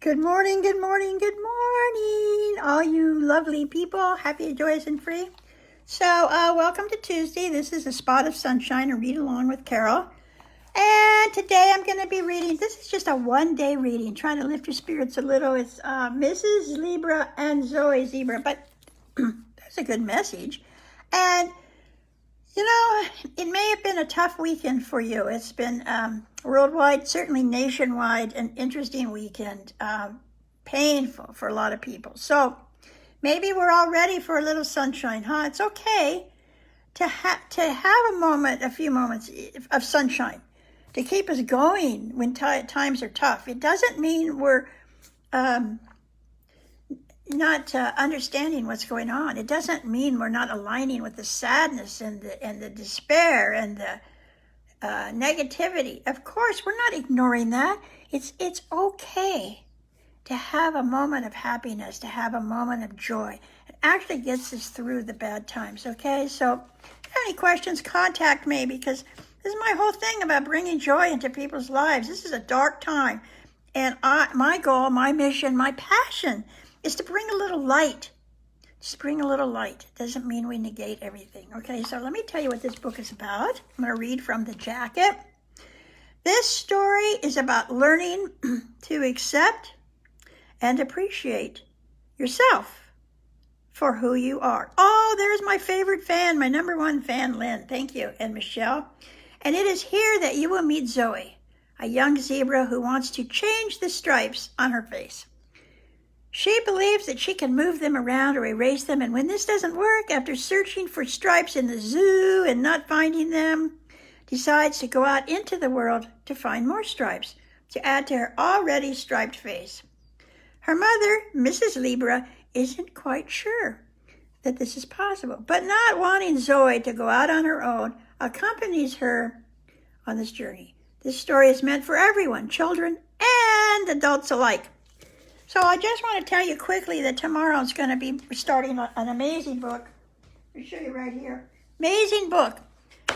Good morning, good morning, good morning, all you lovely people, happy, joyous, and free. So, welcome to Tuesday. This is A Spot of Sunshine, a read along with Carol. And today I'm going to be reading, this is just a one-day reading, trying to lift your spirits a little. It's Mrs. Libra and Zoey Zebra, but that's a good message. And you know, it may have been a tough weekend for you. It's been worldwide, certainly nationwide, an interesting weekend. Painful for a lot of people. So maybe we're all ready for a little sunshine, huh? It's okay to have a moment, a few moments of sunshine to keep us going when times are tough. It doesn't mean we're not understanding what's going on. It doesn't mean we're not aligning with the sadness and the despair and the negativity. Of course, we're not ignoring that. It's okay to have a moment of happiness, to have a moment of joy. It actually gets us through the bad times, okay? So if you have any questions, contact me, because this is my whole thing about bringing joy into people's lives. This is a dark time, and my goal, my mission, my passion is to bring a little light. Just bring a little light. It doesn't mean we negate everything. Okay, so let me tell you what this book is about. I'm going to read from the jacket. This story is about learning to accept and appreciate yourself for who you are. Oh, there's my favorite fan, my number one fan, Lynn. Thank you, and Michelle. And it is here that you will meet Zoey, a young zebra who wants to change the stripes on her face. She believes that she can move them around or erase them, and when this doesn't work, after searching for stripes in the zoo and not finding them, decides to go out into the world to find more stripes to add to her already striped face. Her mother, Mrs. Libra, isn't quite sure that this is possible, but not wanting Zoey to go out on her own, accompanies her on this journey. This story is meant for everyone, children and adults alike. So I just want to tell you quickly that tomorrow is going to be starting an amazing book. Let me show you right here. Amazing book.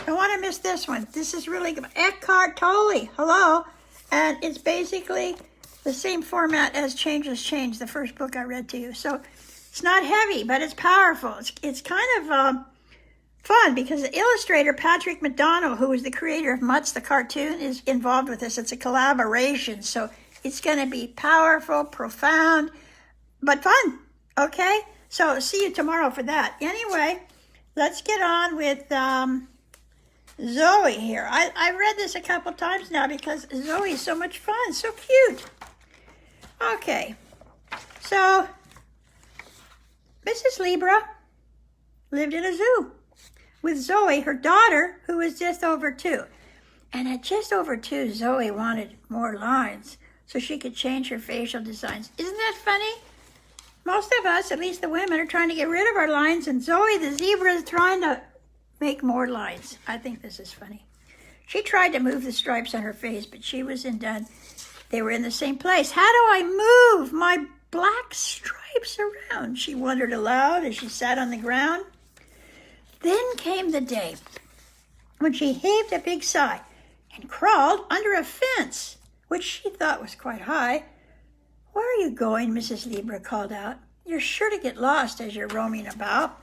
Don't want to miss this one. This is really good. Eckhart Tolle. Hello. And it's basically the same format as Changes Change, the first book I read to you. So it's not heavy, but it's powerful. It's kind of fun because the illustrator, Patrick McDonnell, who was the creator of Mutz, the cartoon, is involved with this. It's a collaboration. So it's going to be powerful, profound, but fun, okay? So see you tomorrow for that. Anyway, let's get on with Zoey here. I read this a couple times now because Zoey is so much fun, so cute. Okay, so Mrs. Libra lived in a zoo with Zoey, her daughter, who was just over 2. And at just over 2, Zoey wanted more lines so she could change her facial designs. Isn't that funny? Most of us, at least the women, are trying to get rid of our lines, and Zoey, the zebra, is trying to make more lines. I think this is funny. She tried to move the stripes on her face, but she wasn't done. They were in the same place. How do I move my black stripes around? She wondered aloud as she sat on the ground. Then came the day when she heaved a big sigh and crawled under a fence, which she thought was quite high. "Where are you going?" Mrs. Libra called out. "You're sure to get lost as you're roaming about."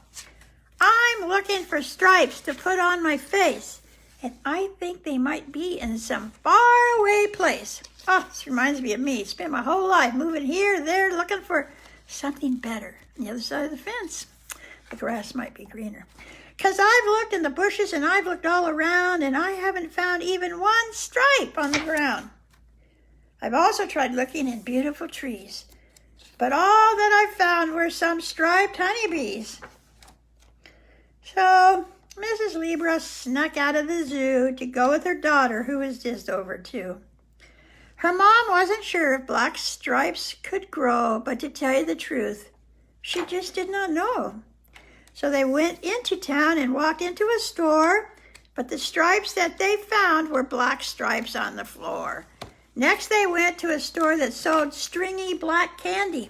"I'm looking for stripes to put on my face, and I think they might be in some faraway place." Oh, this reminds me of me. Spent my whole life moving here, there, looking for something better on the other side of the fence. The grass might be greener. 'Cause I've looked in the bushes and I've looked all around, and I haven't found even one stripe on the ground. I've also tried looking in beautiful trees, but all that I found were some striped honeybees. So Mrs. Libra snuck out of the zoo to go with her daughter, who was just over 2. Her mom wasn't sure if black stripes could grow, but to tell you the truth, she just did not know. So they went into town and walked into a store, but the stripes that they found were black stripes on the floor. Next, they went to a store that sold stringy black candy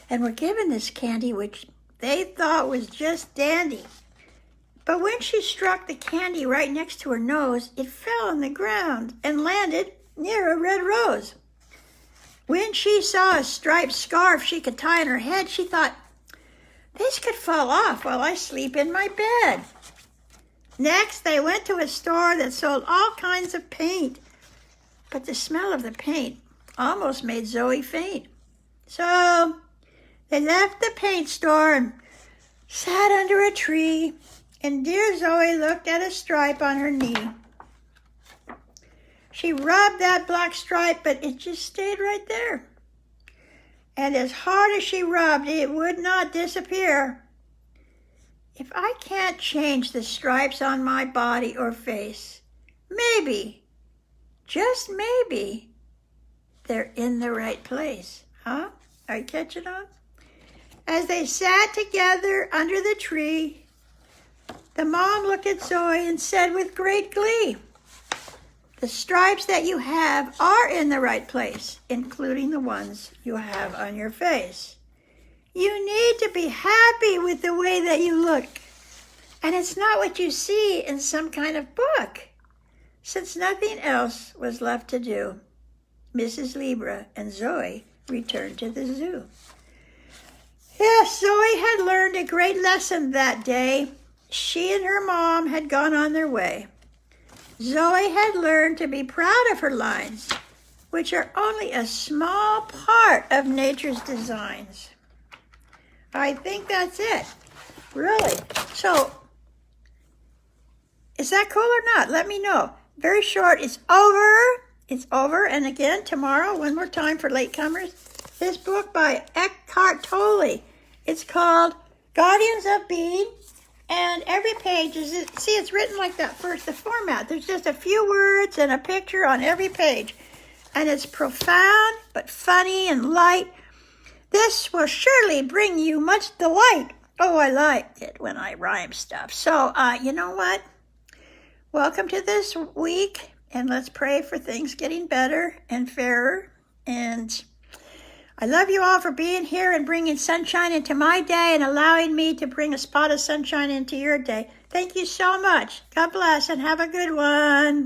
and were given this candy, which they thought was just dandy. But when she struck the candy right next to her nose, it fell on the ground and landed near a red rose. When she saw a striped scarf she could tie on her head, she thought, this could fall off while I sleep in my bed. Next, they went to a store that sold all kinds of paint, but the smell of the paint almost made Zoey faint. So they left the paint store and sat under a tree, and dear Zoey looked at a stripe on her knee. She rubbed that black stripe, but it just stayed right there. And as hard as she rubbed, it would not disappear. If I can't change the stripes on my body or face, maybe, just maybe, they're in the right place. Huh? Are you catching on? As they sat together under the tree, the mom looked at Zoey and said with great glee, the stripes that you have are in the right place, including the ones you have on your face. You need to be happy with the way that you look. And it's not what you see in some kind of book. Since nothing else was left to do, Mrs. Libra and Zoey returned to the zoo. Yes, Zoey had learned a great lesson that day. She and her mom had gone on their way. Zoey had learned to be proud of her lines, which are only a small part of nature's designs. I think that's it, really. So, is that cool or not? Let me know. Very short. It's over. It's over. And again, tomorrow, one more time for latecomers, this book by Eckhart Tolle. It's called Guardians of Being. And every page is, see, it's written like that first, the format. There's just a few words and a picture on every page. And it's profound, but funny and light. This will surely bring you much delight. Oh, I like it when I rhyme stuff. So, you know what? Welcome to this week, and let's pray for things getting better and fairer. And I love you all for being here and bringing sunshine into my day and allowing me to bring a spot of sunshine into your day. Thank you so much. God bless and have a good one.